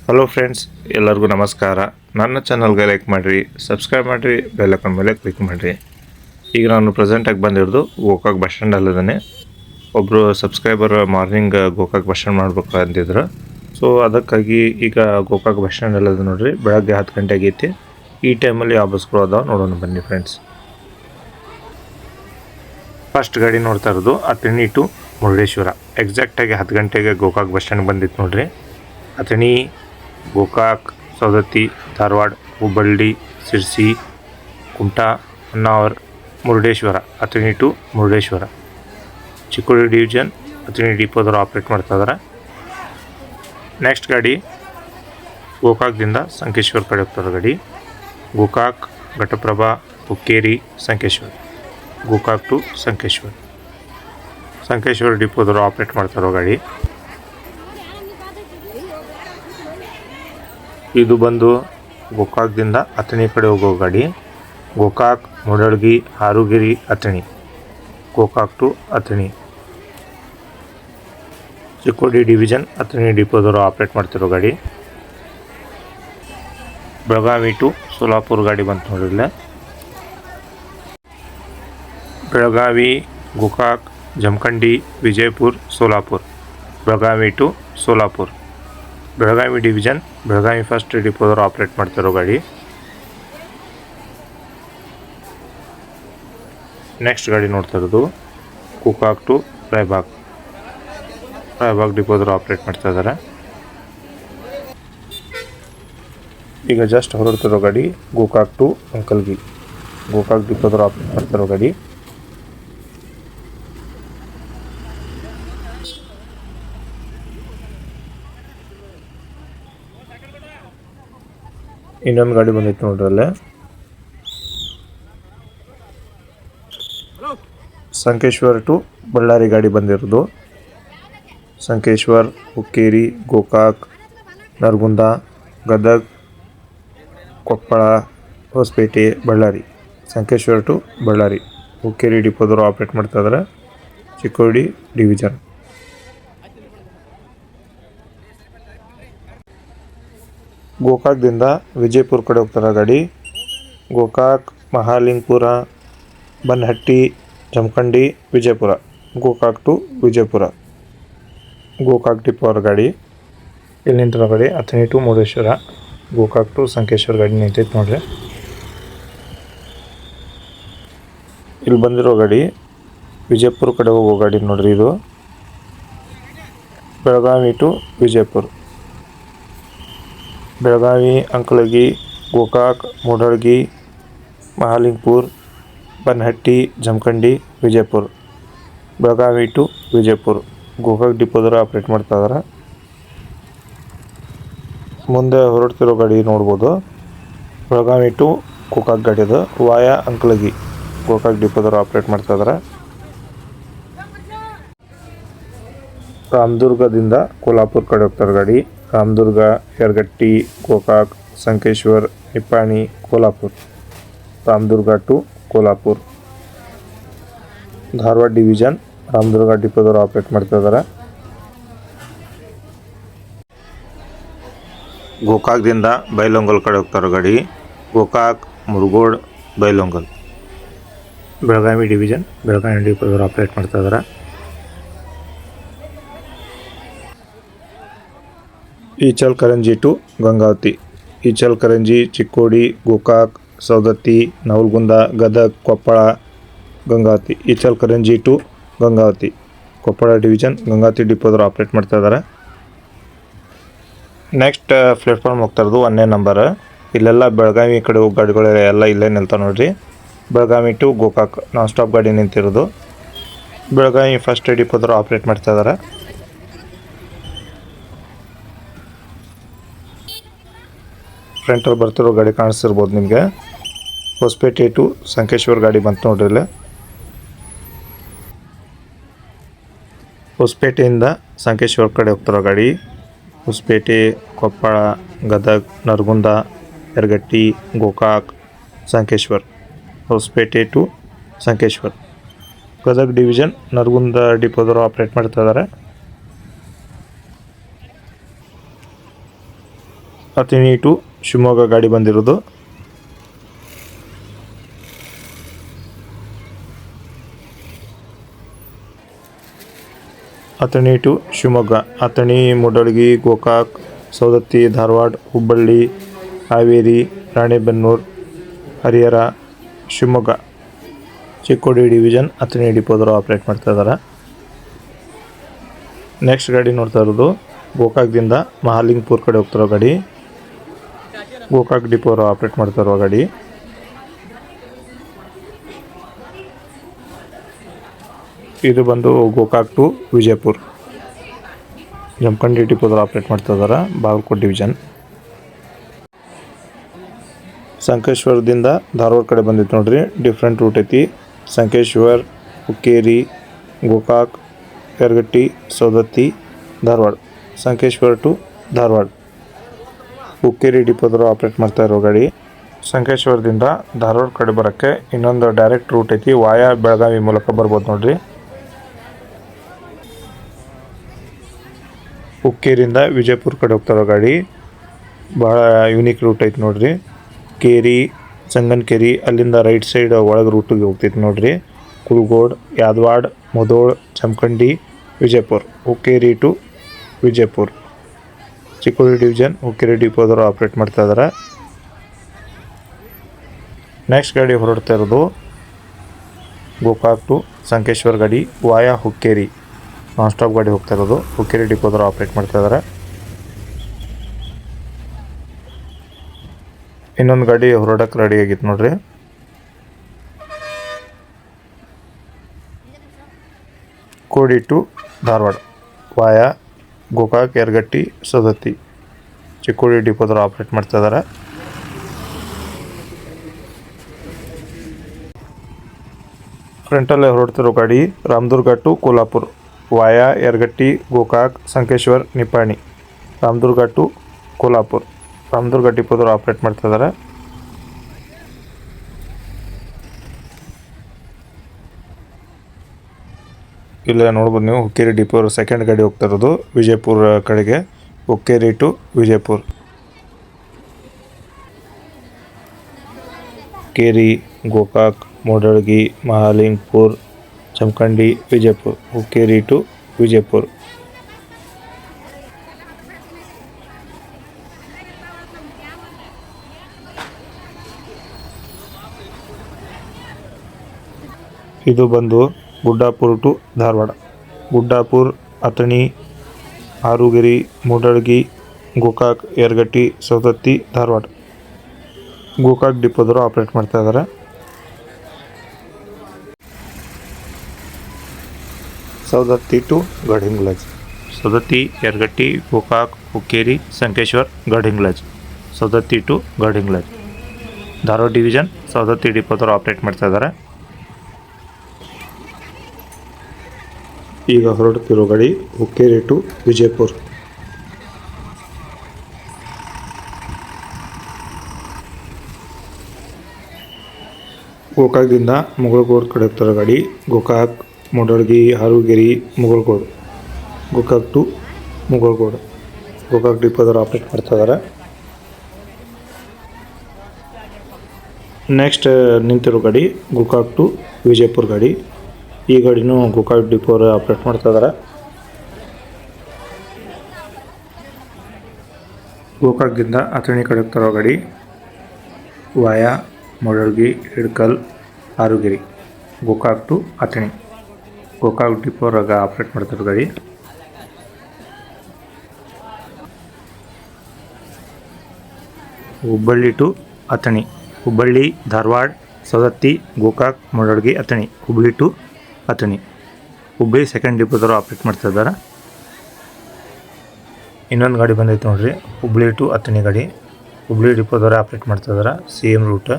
Hello friends, ಎಲ್ಲರಿಗೂ ನಮಸ್ಕಾರ. ನನ್ನ ಚಾನಲ್ಗೆ ಲೈಕ್ ಮಾಡಿರಿ, ಸಬ್ಸ್ಕ್ರೈಬ್ ಮಾಡಿರಿ, ಬೆಲ್ ಐಕಾನ್ ಮೇಲೆ ಕ್ಲಿಕ್ ಮಾಡಿರಿ. ಈಗ ನಾನು ಪ್ರೆಸೆಂಟಾಗಿ ಬಂದಿರೋದು ಗೋಕಾಕ್ ಬಸ್ ಸ್ಟ್ಯಾಂಡ್ ಅಲ್ಲದೇ. ಒಬ್ಬರು subscriber morning Gokak bus stand ಮಾಡ್ಬೇಕು ಅಂತಿದ್ರು. ಸೊ ಅದಕ್ಕಾಗಿ ಈಗ ಗೋಕಾಕ್ ಬಸ್ ಸ್ಟ್ಯಾಂಡ್ ಅಲ್ಲದ ನೋಡ್ರಿ, ಬೆಳಗ್ಗೆ 10 ಗಂಟೆ ಆಗೈತಿ. ಈ ಟೈಮಲ್ಲಿ ಯಾವ ಬಸ್ಗಳು ಅದಾವೆ ನೋಡೋಣ ಬನ್ನಿ ಫ್ರೆಂಡ್ಸ್. ಫಸ್ಟ್ ಗಾಡಿ ನೋಡ್ತಾ ಇರೋದು ಅಥಣಿ ಟು ಮುರುಡೇಶ್ವರ. ಎಕ್ಸಾಕ್ಟಾಗಿ 10 ಗಂಟೆಗೆ ಗೋಕಾಕ್ ಬಸ್ ಸ್ಟ್ಯಾಂಡ್ ಬಂದಿತ್ತು ನೋಡ್ರಿ. ಅಥಣಿ, ಗೋಕಾಕ್, ಸವದತ್ತಿ, ಧಾರವಾಡ, ಹುಬ್ಬಳ್ಳಿ, ಶಿರ್ಸಿ, ಕುಮಟಾ, ಹೊನ್ನಾವರ, ಮುರುಡೇಶ್ವರ. ಅಥಣಿ ಟು ಮುರುಡೇಶ್ವರ. ಚಿಕ್ಕೋಡಿ ಡಿವಿಷನ್ ಅಥಣಿ ಡಿಪೋದವರು ಆಪ್ರೇಟ್ ಮಾಡ್ತಾ ಇದ್ದಾರೆ. ನೆಕ್ಸ್ಟ್ ಗಾಡಿ ಗೋಕಾಕ್ದಿಂದ ಸಂಕೇಶ್ವರ ಕಡೆ ಹೋಗ್ತಾರೆ ಗಾಡಿ. ಗೋಕಾಕ್, ಘಟಪ್ರಭಾ, ಹುಕ್ಕೇರಿ, ಸಂಕೇಶ್ವರ. ಗೋಕಾಕ್ ಟು ಸಂಕೇಶ್ವರ. ಸಂಕೇಶ್ವರ ಡಿಪೋದವರು ಆಪ್ರೇಟ್ ಮಾಡ್ತಾರೋ ಗಾಡಿ. ಇದು ಬಂದು ಗೋಕಾಕ್ದಿಂದ ಅಥಣಿ ಕಡೆ ಹೋಗೋ ಗಾಡಿ. ಗೋಕಾಕ್, ಮೂಡಲಗಿ, ಹಾರುಗಿರಿ, ಅಥಣಿ. ಗೋಕಾಕ್ ಟು ಅಥಣಿ. ಚಿಕ್ಕೋಡಿ ಡಿವಿಷನ್ ಅಥಣಿ ಡಿಪೋದವರು ಆಪ್ರೇಟ್ ಮಾಡ್ತಿರೋ ಗಾಡಿ. ಬೆಳಗಾವಿ ಟು ಸೋಲಾಪುರ ಗಾಡಿ ಬಂತು ನೋಡಿಲ್ಲ. Belagavi, Gokak, Jamkhandi, Vijayapura, Solapur. Belagavi to Solapur. Belagavi division Belagavi first ಡಿಪೋದವರು ಆಪ್ರೇಟ್ ಮಾಡ್ತಿರೋ ಗಾಡಿ. ನೆಕ್ಸ್ಟ್ ಗಾಡಿ ನೋಡ್ತಾ ಇರೋದು ಗೋಕಾಕ್ ಟು ರಾಯಬಾಗ್. ರಾಯಬಾಗ್ ಡಿಪೋದವರು ಆಪ್ರೇಟ್ ಮಾಡ್ತಾ ಇದ್ದಾರೆ. ಈಗ ಜಸ್ಟ್ ಹೊರಡ್ತಿರೋ ಗಾಡಿ ಗೋಕಾಕ್ ಟು ಅಂಕಲ್ಗಿ. ಗೋಕಾಕ್ ಡಿಪೋದವರು ಆಪ್ರೇಟ್ ಮಾಡ್ತಿರೋ ಗಾಡಿ. ಇನ್ನೊಂದು ಗಾಡಿ ಬಂದಿತ್ತು ನೋಡ್ರಿ ಅಲ್ಲೇ. ಸಂಕೇಶ್ವರ್ ಟು ಬಳ್ಳಾರಿ ಗಾಡಿ ಬಂದಿರೋದು. ಸಂಕೇಶ್ವರ್, ಹುಕ್ಕೇರಿ, ಗೋಕಾಕ್, ನರಗುಂದ, ಗದಗ್, ಕೊಪ್ಪಳ, ಹೊಸಪೇಟೆ, ಬಳ್ಳಾರಿ. ಸಂಕೇಶ್ವರ್ ಟು ಬಳ್ಳಾರಿ. ಹುಕ್ಕೇರಿ ಡಿಪೋದವರು ಆಪ್ರೇಟ್ ಮಾಡ್ತಾ ಇದ್ದಾರೆ. ಚಿಕ್ಕೋಡಿ ಡಿವಿಷನ್. ಗೋಕಾಕ್ದಿಂದ ವಿಜಯಪುರ ಕಡೆ ಹೋಗ್ತಾರೆ ಗಾಡಿ. ಗೋಕಾಕ್, ಮಹಾಲಿಂಗಪುರ, ಬನಹಟ್ಟಿ, ಜಮಖಂಡಿ, ವಿಜಯಪುರ. ಗೋಕಾಕ್ ಟು ವಿಜಯಪುರ. ಗೋಕಾಕ್ ಡಿಪೋ ಅವ್ರ ಗಾಡಿ. ಇಲ್ಲಿ ನಿಂತಿರೋ ಗಾಡಿ ಅಥಣಿ ಟು ಮುರುಡೇಶ್ವರ. ಗೋಕಾಕ್ ಟು ಸಂಕೇಶ್ವರ ಗಾಡಿ ನಿಂತೈತೆ ನೋಡ್ರಿ. ಇಲ್ಲಿ ಬಂದಿರೋ ಗಾಡಿ ವಿಜಯಪುರ ಕಡೆ ಹೋಗೋ ಗಾಡಿ ನೋಡ್ರಿ. ಇದು ಬೆಳಗಾವಿ ಟು ವಿಜಯಪುರ. ಬೆಳಗಾವಿ, ಅಂಕಲಗಿ, ಗೋಕಾಕ್, ಮೂಡಲಗಿ, ಮಹಾಲಿಂಗಪುರ, ಬನಹಟ್ಟಿ, ಜಮಖಂಡಿ, ವಿಜಯಪುರ. ಬೆಳಗಾವಿ ಟು ವಿಜಯಪುರ. ಗೋಕಾಕ್ ಡಿಪೋದವರು ಆಪ್ರೇಟ್ ಮಾಡ್ತಾ ಇದ್ದಾರೆ. ಮುಂದೆ ಹೊರಡ್ತಿರೋ ಗಾಡಿ ನೋಡ್ಬೋದು. ಬೆಳಗಾವಿ ಟು ಗೋಕಾಕ್ ಗಾಡಿ ಅದು. ವಾಯಾ ಅಂಕಲಗಿ. ಗೋಕಾಕ್ ಡಿಪೋದವರು ಆಪ್ರೇಟ್ ಮಾಡ್ತಾ ಇದ್ದಾರೆ. ರಾಮದುರ್ಗದಿಂದ ಕೋಲ್ಹಾಪುರ ಕಡೆ ಹೋಗ್ತಾರೆ ಗಾಡಿ. ರಾಮದುರ್ಗ, ಯರಗಟ್ಟಿ, ಗೋಕಾಕ್, ಸಂಕೇಶ್ವರ್, ನಿಪ್ಪಾಣಿ, ಕೋಲ್ಹಾಪುರ. ರಾಮದುರ್ಗ ಟು ಕೋಲ್ಹಾಪುರ. ಧಾರವಾಡ ಡಿವಿಷನ್ ರಾಮದುರ್ಗ ಡಿಪೋದವರು ಆಪ್ರೇಟ್ ಮಾಡ್ತಾ ಇದ್ದಾರೆ. ಗೋಕಾಕ್ದಿಂದ ಬೈಲೊಂಗಲ್ ಕಡೆ ಹೋಗ್ತಾರೋ ಗಾಡಿ. ಗೋಕಾಕ್, ಮುರುಗೋಡ್, ಬೈಲೊಂಗಲ್. ಬೆಳಗಾವಿ ಡಿವಿಷನ್ ಬೆಳಗಾವಿ ಡಿಪೋದವರು ಆಪ್ರೇಟ್ ಮಾಡ್ತಾ ಇದ್ದಾರೆ. Ichalkaranji to Gangavathi. Ichalkaranji, Chikkodi, Gokak, Savadatti, Navalgund, Gadag, Koppal, Gangavathi. Ichalkaranji to Gangavathi. Koppal division Gangavathi ಡಿಪೋದವರು ಆಪ್ರೇಟ್ ಮಾಡ್ತಾ ಇದ್ದಾರೆ. ನೆಕ್ಸ್ಟ್ ಪ್ಲೇಟ್ಫಾರ್ಮ್ ಹೋಗ್ತಾ ಇರೋದು 1ನೇ ನಂಬರ್. ಇಲ್ಲೆಲ್ಲ ಬೆಳಗಾವಿ ಕಡೆ ಹೋಗಿ ಗಾಡಿಗಳು ಎಲ್ಲ ಇಲ್ಲೇ ನಿಲ್ತಾವೆ ನೋಡ್ರಿ. Belagavi to Gokak non stop ಗಾಡಿ ನಿಂತಿರೋದು. ಬೆಳಗಾವಿ ಫಸ್ಟ್ ಡಿಪೋದವರು ಆಪ್ರೇಟ್ ಮಾಡ್ತಾ ಇದ್ದಾರೆ. ಫ್ರಂಟಲ್ಲಿ ಬರ್ತಿರೋ ಗಾಡಿ ಕಾಣಿಸ್ತಿರ್ಬೋದು ನಿಮಗೆ. ಹೊಸಪೇಟೆ ಟು ಸಂಕೇಶ್ವರ ಗಾಡಿ ಬಂತು ನೋಡ್ರಿ ಇಲ್ಲಿ. ಹೊಸಪೇಟೆಯಿಂದ ಸಂಕೇಶ್ವರ ಕಡೆ ಹೋಗ್ತಿರೋ ಗಾಡಿ. ಹೊಸಪೇಟೆ, ಕೊಪ್ಪಳ, ಗದಗ್, ನರಗುಂದ, ಯರಗಟ್ಟಿ, ಗೋಕಾಕ್, ಸಂಕೇಶ್ವರ. ಹೊಸಪೇಟೆ ಟು ಸಂಕೇಶ್ವರ. ಗದಗ್ ಡಿವಿಷನ್ ನರಗುಂದ ಡಿಪೋದವರು ಆಪ್ರೇಟ್ ಮಾಡ್ತಾ ಇದ್ದಾರೆ. ಅಥಣಿ ಟು ಶಿವಮೊಗ್ಗ ಗಾಡಿ ಬಂದಿರೋದು. ಅಥಣಿ ಟು ಶಿವಮೊಗ್ಗ, ಅಥಣಿ, ಮೂಡಲಗಿ, ಗೋಕಾಕ್, ಸವದತ್ತಿ, ಧಾರವಾಡ, ಹುಬ್ಬಳ್ಳಿ, ಹಾವೇರಿ, ರಾಣೆಬೆನ್ನೂರು, ಹರಿಹರ, ಶಿವಮೊಗ್ಗ, ಚಿಕ್ಕೋಡಿ ಡಿವಿಷನ್ ಅಥಣಿ ಡಿಪೋದವರು ಆಪ್ರೇಟ್ ಮಾಡ್ತಾ ಇದ್ದಾರೆ. ನೆಕ್ಸ್ಟ್ ಗಾಡಿ ನೋಡ್ತಾ ಇರೋದು ಗೋಕಾಕ್ದಿಂದ ಮಹಾಲಿಂಗಪುರ ಕಡೆ ಹೋಗ್ತಿರೋ ಗಾಡಿ. ಗೋಕಾಕ್ ಡಿಪೋರು ಆಪ್ರೇಟ್ ಮಾಡ್ತಾ ಇರೋ ಗಾಡಿ. ಇದು ಬಂದು ಗೋಕಾಕ್ ಟು ವಿಜಯಪುರ, ಜಮಖಂಡಿ ಡಿಪೋದವರು ಆಪ್ರೇಟ್ ಮಾಡ್ತಾ ಇದ್ದಾರೆ, ಬಾಗಲಕೋಟೆ ಡಿವಿಷನ್. ಸಂಕೇಶ್ವರದಿಂದ ಧಾರವಾಡ ಕಡೆ ಬಂದಿತ್ತು ನೋಡ್ರಿ, ಡಿಫ್ರೆಂಟ್ ರೂಟ್ ಐತಿ. ಸಂಕೇಶ್ವರ್, ಹುಕ್ಕೇರಿ, ಗೋಕಾಕ್, ಯರಗಟ್ಟಿ, ಸವದತ್ತಿ, ಧಾರವಾಡ. ಸಂಕೇಶ್ವರ ಟು ಧಾರವಾಡ, ಹುಕ್ಕೇರಿ ಡಿಪೋದವರು ಆಪ್ರೇಟ್ ಮಾಡ್ತಾ ಇರೋ ಗಾಡಿ. ಸಂಕೇಶ್ವರದಿಂದ ಧಾರವಾಡ ಕಡೆ ಬರೋಕ್ಕೆ ಇನ್ನೊಂದು ಡೈರೆಕ್ಟ್ ರೂಟ್ ಐತಿ, ವಾಯಾ ಬೆಳಗಾವಿ ಮೂಲಕ ಬರ್ಬೋದು ನೋಡ್ರಿ. ಹುಕ್ಕೇರಿಯಿಂದ ವಿಜಯಪುರ ಕಡೆ ಹೋಗ್ತಾರೋ ಗಾಡಿ, ಭಾಳ ಯೂನಿಕ್ ರೂಟ್ ಐತಿ ನೋಡ್ರಿ. ಕೇರಿ, ಸಂಗನಕೇರಿ, ಅಲ್ಲಿಂದ ರೈಟ್ ಸೈಡ್ ಒಳಗೆ ರೂಟಿಗೆ ಹೋಗ್ತೈತಿ ನೋಡ್ರಿ. ಕುಲಗೋಡ್, ಯಾದವಾಡ, ಮುಧೋಳ, ಜಮಖಂಡಿ, ವಿಜಯಪುರ. ಹುಕ್ಕೇರಿ ಟು ವಿಜಯಪುರ, ಚಿಕ್ಕೋಡಿ ಡಿವಿಷನ್ ಹುಕ್ಕೇರಿ ಡಿಪೋದವರು ಆಪ್ರೇಟ್ ಮಾಡ್ತಾ ಇದ್ದಾರೆ. ನೆಕ್ಸ್ಟ್ ಗಾಡಿ ಹೊರಡ್ತಾ ಇರೋದು ಗೋಕಾಕ್ ಟು ಸಂಕೇಶ್ವರ ಗಾಡಿ, ವಾಯಾ ಹುಕ್ಕೇರಿ, ನಾನ್ ಸ್ಟಾಪ್ ಗಾಡಿ ಹೋಗ್ತಾ ಇರೋದು. ಹುಕ್ಕೇರಿ ಡಿಪೋದವರು ಆಪ್ರೇಟ್ ಮಾಡ್ತಾ ಇದ್ದಾರೆ. ಇನ್ನೊಂದು ಗಾಡಿ ಹೊರಡಕ್ಕೆ ರೆಡಿ ಆಗಿತ್ತು ನೋಡ್ರಿ. ಕೋಡಿ ಟು ಧಾರವಾಡ, ವಾಯಾ ಗೋಕಾಕ್, ಯರಗಟ್ಟಿ, ಸವದತ್ತಿ, ಚಿಕ್ಕೋಡಿ ಡಿಪೋದವರು ಆಪ್ರೇಟ್ ಮಾಡ್ತಾ ಇದ್ದಾರೆ. ಫ್ರಂಟಲ್ಲೇ ಹೊರಡ್ತಿರೋ ಗಾಡಿ Ramdurg to Kolhapur, via Yaragatti, Gokak, Sankeshwar, Nippani. Ramdurg to Kolhapur, Ramdurg ಡಿಪೋದವರು ಆಪ್ರೇಟ್ ಮಾಡ್ತಾ ಇದ್ದಾರೆ. ಇಲ್ಲೇ ನೋಡ್ಬೋದು ನೀವು, ಹುಕ್ಕೇರಿ ಡಿಪೋ ಸೆಕೆಂಡ್ ಗಾಡಿ ಹೋಗ್ತಾ ಇರೋದು ವಿಜಯಪುರ ಕಡೆಗೆ. ಹುಕ್ಕೇರಿ ಟು ವಿಜಯಪುರ, ಕೇರಿ, ಗೋಕಾಕ್, ಮೂಡಲಗಿ, ಮಹಾಲಿಂಗಪುರ, ಜಮಖಂಡಿ, ವಿಜಯಪುರ. ಹುಕ್ಕೇರಿ ಟು ವಿಜಯಪುರ. ಇದು ಬಂದು ಗುಡ್ಡಾಪುರ ಟು ಧಾರವಾಡ, ಗುಡ್ಡಾಪುರ, ಅಥಣಿ, ಹಾರುಗಿರಿ, ಮೂಡಲಗಿ, ಗೋಕಾಕ್, ಯರಗಟ್ಟಿ, ಸವದತ್ತಿ, ಧಾರವಾಡ. ಗೋಕಾಕ್ ಡಿಪೋದವರು ಆಪ್ರೇಟ್ ಮಾಡ್ತಾ ಇದ್ದಾರೆ. Savadatti to Gadhinglaj, Savadatti, Yaragatti, Gokak, Hukkeri, Sankeshwar, Gadhinglaj. Savadatti to Gadhinglaj, Dharwad division Savadatti ಡಿಪೋದವರು ಆಪ್ರೇಟ್ ಮಾಡ್ತಾ ಇದ್ದಾರೆ. ಈಗ ಹೊರಡುತ್ತಿರೋ ಗಾಡಿ ಹುಕ್ಕೇರಿ ಟು ವಿಜಯಪುರ. ಗೋಕಾಕ್ದಿಂದ ಮುಗಳಗೋಡ್ ಕಡೆ ಹೋಗ್ತಿರೋ ಗಾಡಿ, ಗೋಕಾಕ್, ಮೂಡಲಗಿ, ಹಾರುಗಿರಿ, ಮುಗಳಗೋಡ್. ಗೋಕಾಕ್ ಟು ಮುಗಳಗೋಡ್, ಗೋಕಾಕ್ ಡಿಪೋದವರು ಆಪ್ರೇಟ್ ಮಾಡ್ತಾ ಇದ್ದಾರೆ. ನೆಕ್ಸ್ಟ್ ನಿಂತಿರೋ ಗಾಡಿ ಗೋಕಾಕ್ ಟು ವಿಜಯಪುರ ಗಾಡಿ. ಈ ಗಾಡಿನೂ ಗೋಕಾಕ್ ಡಿಪೋರು ಆಪ್ರೇಟ್ ಮಾಡ್ತಾ ಇದ್ದಾರೆ. ಗೋಕಾಕ್ದಿಂದ ಅಥಣಿ ಕಡೆ ಹೋಗ್ತಾರೋ ಗಾಡಿ, ವಾಯಾ ಮೂಡಲಗಿ, ಹಿಡ್ಕಲ್, ಹಾರುಗಿರಿ. ಗೋಕಾಕ್ ಟು ಅಥಣಿ, ಗೋಕಾಕ್ ಡಿಪೋರಾಗ ಆಪ್ರೇಟ್ ಮಾಡ್ತಿರೋ ಗಾಡಿ. Hubballi to Athani, Hubballi, Dharwad, Savadatti, Gokak, Mudalagi, Athani. Hubballi to Athani, Hubballi second ಡಿಪೋದವರು ಆಪ್ರೇಟ್ ಮಾಡ್ತಾ ಇದ್ದಾರೆ. ಇನ್ನೊಂದು ಗಾಡಿ ಬಂದೈತೆ ನೋಡ್ರಿ, ಹುಬ್ಬಳ್ಳಿ ಟು ಅಥಣಿ ಗಾಡಿ. ಹುಬ್ಬಳ್ಳಿ ಡಿಪೋದವರು ಆಪ್ರೇಟ್ ಮಾಡ್ತಾ ಇದ್ದಾರೆ, ಸೇಮ್ ರೂಟ್.